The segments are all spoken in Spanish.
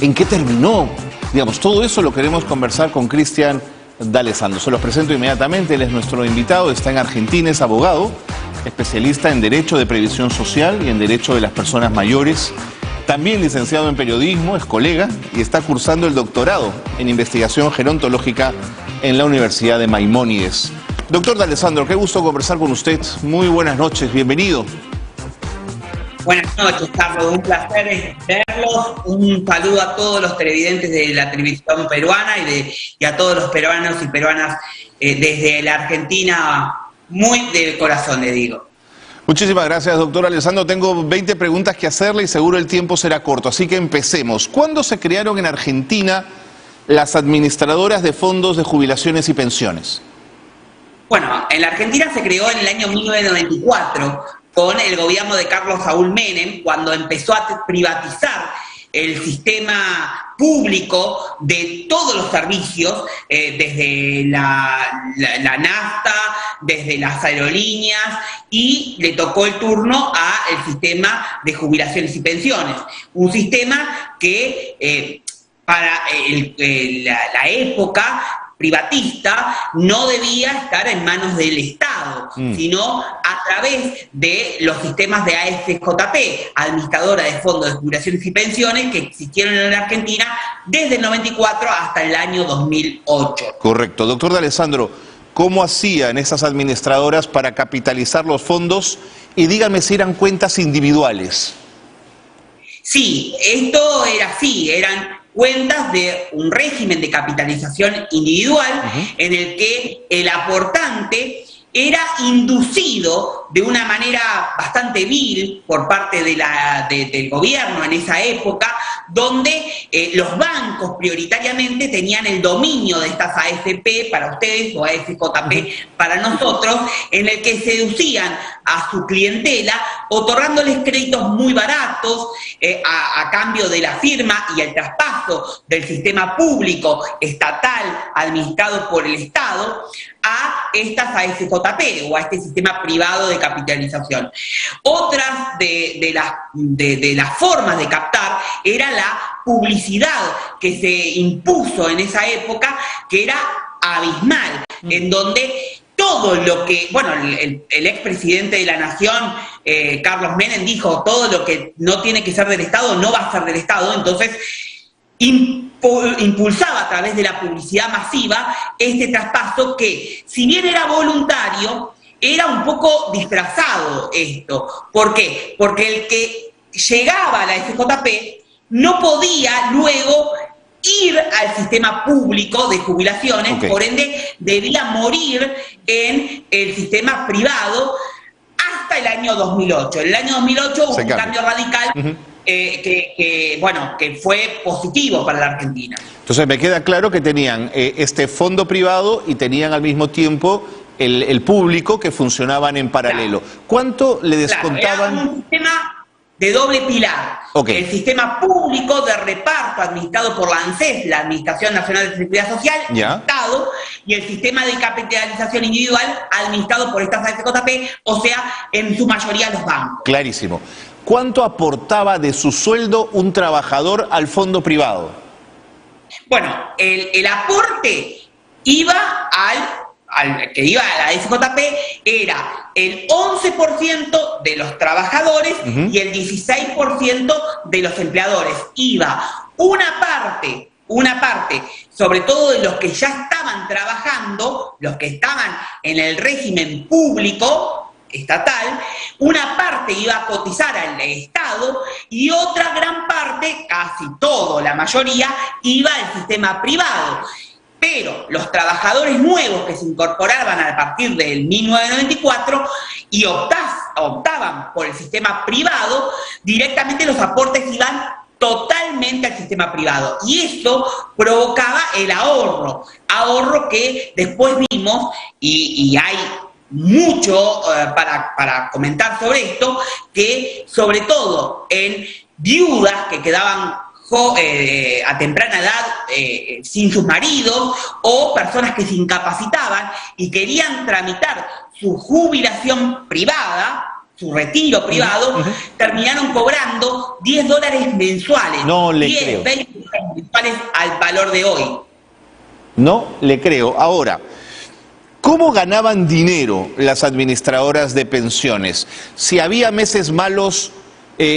¿En qué terminó? Digamos, todo eso lo queremos conversar con Cristian D'Alessandro. Se los presento inmediatamente, él es nuestro invitado, está en Argentina, es abogado, especialista en Derecho de Previsión Social y en Derecho de las Personas Mayores. También licenciado en Periodismo, es colega y está cursando el doctorado en Investigación Gerontológica en la Universidad de Maimónides. Doctor D'Alessandro, qué gusto conversar con usted. Muy buenas noches, bienvenido. Buenas noches, Carlos. Un placer verlos. Un saludo a todos los televidentes de la televisión peruana y a todos los peruanos y peruanas desde la Argentina, muy del corazón, le digo. Muchísimas gracias, doctor D'Alessandro. Tengo 20 preguntas que hacerle y seguro el tiempo será corto, así que empecemos. ¿Cuándo se crearon en Argentina las administradoras de fondos de jubilaciones y pensiones? Bueno, en la Argentina se creó en el año 1994 con el gobierno de Carlos Saúl Menem, cuando empezó a privatizar el sistema público de todos los servicios, desde la nafta, desde las aerolíneas, y le tocó el turno al sistema de jubilaciones y pensiones. Un sistema que para la época privatista no debía estar en manos del Estado, sino a través de los sistemas de AFJP, Administradora de Fondos de Jubilaciones y Pensiones, que existieron en la Argentina desde el 94 hasta el año 2008. Correcto. Doctor D'Alessandro, ¿cómo hacían esas administradoras para capitalizar los fondos? Y dígame si eran cuentas individuales. Sí, esto era así, eran cuentas de un régimen de capitalización individual, en el que el aportante era inducido de una manera bastante vil por parte del gobierno en esa época, donde los bancos prioritariamente tenían el dominio de estas AFP para ustedes o AFJP para nosotros, en el que seducían a su clientela otorgándoles créditos muy baratos a cambio de la firma y el traspaso del sistema público estatal administrado por el Estado a estas AFJP o a este sistema privado de capitalización. Otras de las formas de captar era la publicidad que se impuso en esa época, que era abismal, en donde todo lo que, bueno, el expresidente de la Nación, Carlos Menem, dijo, todo lo que no tiene que ser del Estado no va a ser del Estado. Entonces impulsaba a través de la publicidad masiva este traspaso que, si bien era voluntario, era un poco disfrazado esto. ¿Por qué? Porque el que llegaba a la FJP no podía luego ir al sistema público de jubilaciones, por ende debía morir en el sistema privado hasta el año 2008. En el año 2008 hubo un cambio radical que fue positivo para la Argentina. Entonces me queda claro que tenían este fondo privado y tenían al mismo tiempo el público, que funcionaban en paralelo. ¿Cuánto le descontaban? Era un sistema de doble pilar. El sistema público de reparto administrado por la ANSES, la Administración Nacional de Seguridad Social, el Estado, y el sistema de capitalización individual administrado por estas AFJP, o sea, en su mayoría los bancos. Clarísimo. ¿Cuánto aportaba de su sueldo un trabajador al fondo privado? Bueno, el aporte iba que iba a la SJP era el 11% de los trabajadores y el 16% de los empleadores. Iba una parte, sobre todo de los que ya estaban trabajando, los que estaban en el régimen público estatal, una parte iba a cotizar al Estado y otra gran parte, casi todo, la mayoría, iba al sistema privado. Pero los trabajadores nuevos que se incorporaban a partir del 1994 y optaban por el sistema privado, directamente los aportes iban totalmente al sistema privado. Y eso provocaba el ahorro que después vimos, y hay mucho para comentar sobre esto, que sobre todo en viudas que quedaban a temprana edad sin sus maridos, o personas que se incapacitaban y querían tramitar su jubilación privada, su retiro privado, terminaron cobrando $10 mensuales. No le 10, creo. 20 mensuales al valor de hoy. No le creo. Ahora, ¿cómo ganaban dinero las administradoras de pensiones? Si había meses malos,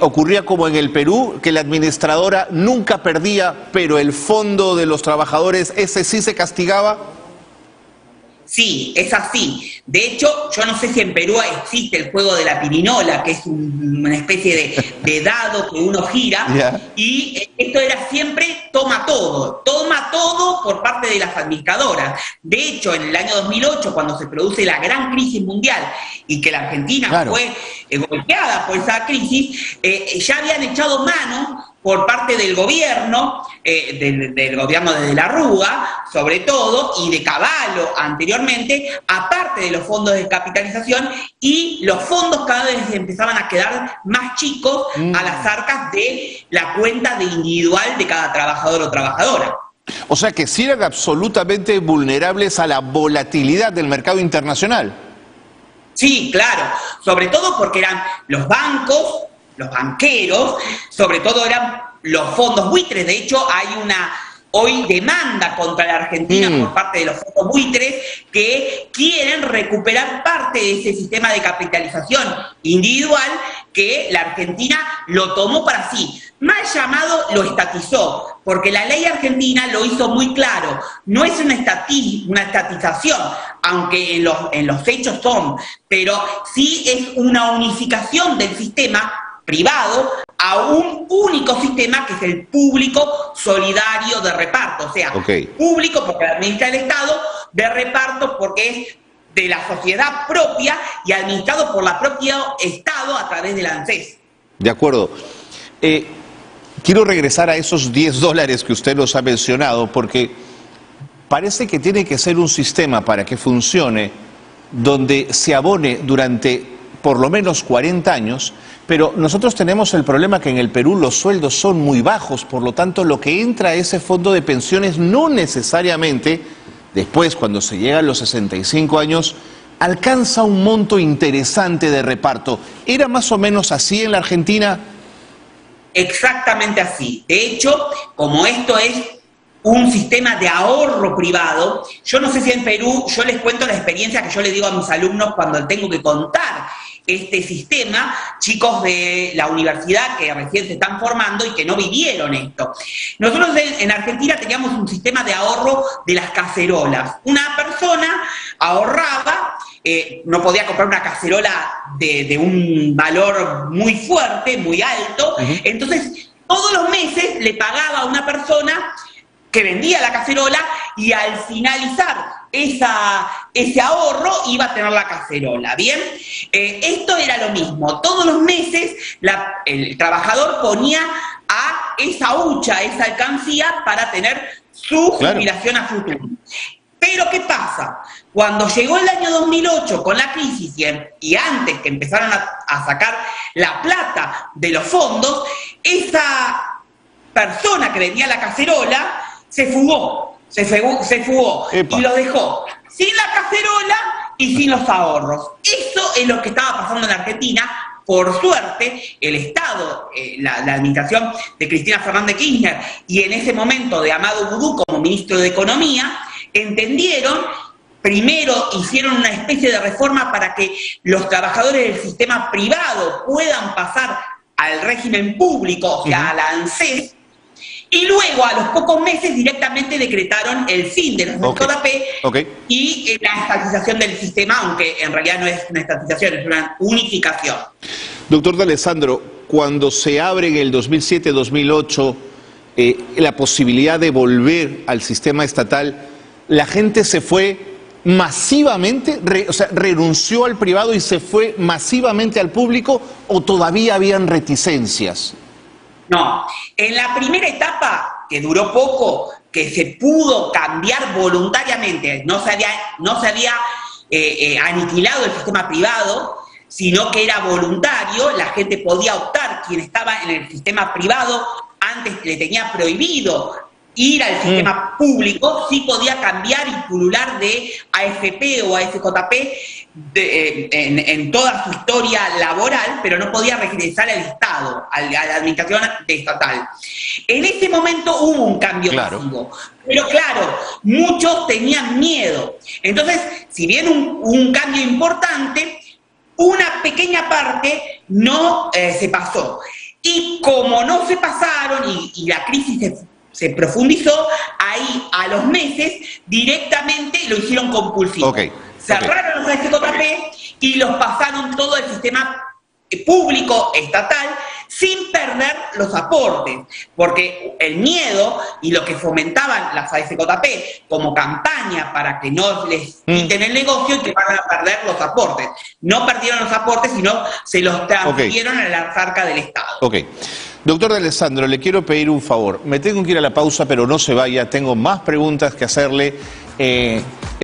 ocurría como en el Perú, que la administradora nunca perdía, pero el fondo de los trabajadores, ese sí se castigaba. Sí, es así. De hecho, yo no sé si en Perú existe el juego de la pirinola, que es una especie de dado que uno gira, y esto era siempre toma todo por parte de las administradoras. De hecho, en el año 2008, cuando se produce la gran crisis mundial y que la Argentina fue golpeada por esa crisis, ya habían echado mano por parte del gobierno, del gobierno de la Rúa, sobre todo, y de Cavallo anteriormente, aparte de los fondos de capitalización, y los fondos cada vez empezaban a quedar más chicos a las arcas de la cuenta de individual de cada trabajador o trabajadora. O sea que sí eran absolutamente vulnerables a la volatilidad del mercado internacional. Sí, claro, sobre todo porque eran los bancos, los banqueros, sobre todo eran los fondos buitres. De hecho, hay una hoy demanda contra la Argentina por parte de los fondos buitres que quieren recuperar parte de ese sistema de capitalización individual que la Argentina lo tomó para sí. Mal llamado, lo estatizó, porque la ley argentina lo hizo muy claro. No es una estatización, aunque en los hechos son, pero sí es una unificación del sistema privado a un único sistema que es el público solidario de reparto, o sea, público porque administra el Estado, de reparto porque es de la sociedad propia y administrado por la propia Estado a través del ANSES. De acuerdo. Quiero regresar a esos $10 que usted los ha mencionado, porque parece que tiene que ser un sistema para que funcione donde se abone durante por lo menos 40 años, pero nosotros tenemos el problema que en el Perú los sueldos son muy bajos, por lo tanto lo que entra a ese fondo de pensiones no necesariamente, después cuando se llega a los 65 años, alcanza un monto interesante de reparto. ¿Era más o menos así en la Argentina? Exactamente así. De hecho, como esto es un sistema de ahorro privado, yo no sé si en Perú, yo les cuento la experiencia que yo les digo a mis alumnos cuando tengo que contar este sistema, chicos de la universidad que recién se están formando y que no vivieron esto. Nosotros en Argentina teníamos un sistema de ahorro de las cacerolas. Una persona ahorraba, no podía comprar una cacerola de un valor muy fuerte, muy alto, entonces todos los meses le pagaba a una persona que vendía la cacerola y al finalizar ese ahorro iba a tener la cacerola, ¿bien? Esto era lo mismo, todos los meses el trabajador ponía a esa hucha, esa alcancía para tener su jubilación a futuro. Pero ¿qué pasa? Cuando llegó el año 2008 con la crisis y antes que empezaron a sacar la plata de los fondos, esa persona que vendía la cacerola se fugó y lo dejó sin la cacerola y sin los ahorros. Eso es lo que estaba pasando en la Argentina. Por suerte, el Estado, la administración de Cristina Fernández Kirchner y en ese momento de Amado Vudú como ministro de Economía, entendieron, primero hicieron una especie de reforma para que los trabajadores del sistema privado puedan pasar al régimen público, o sea, a la ANSES, y luego a los pocos meses directamente decretaron el fin de los JP y la estatización del sistema, aunque en realidad no es una estatización, es una unificación. Doctor D'Alessandro, cuando se abre en el 2007-2008 la posibilidad de volver al sistema estatal, ¿la gente se fue masivamente, o sea, renunció al privado y se fue masivamente al público, o todavía habían reticencias? No, en la primera etapa, que duró poco, que se pudo cambiar voluntariamente, no se había aniquilado el sistema privado, sino que era voluntario, la gente podía optar, quien estaba en el sistema privado antes le tenía prohibido ir al sistema público, sí podía cambiar y pulular de AFP o AFJP en toda su historia laboral, pero no podía regresar al Estado, a la administración estatal. En ese momento hubo un cambio masivo, pero claro, muchos tenían miedo. Entonces, si bien un cambio importante, una pequeña parte no se pasó. Y como no se pasaron y la crisis se profundizó, ahí a los meses directamente lo hicieron compulsivo. Cerraron los AFJP y los pasaron todo el sistema público, estatal, sin perder los aportes, porque el miedo y lo que fomentaban las AFJP como campaña para que no les quiten el negocio y que van a perder los aportes. No perdieron los aportes, sino se los transfirieron a la arca del Estado. Doctor D'Alessandro, le quiero pedir un favor. Me tengo que ir a la pausa, pero no se vaya. Tengo más preguntas que hacerle.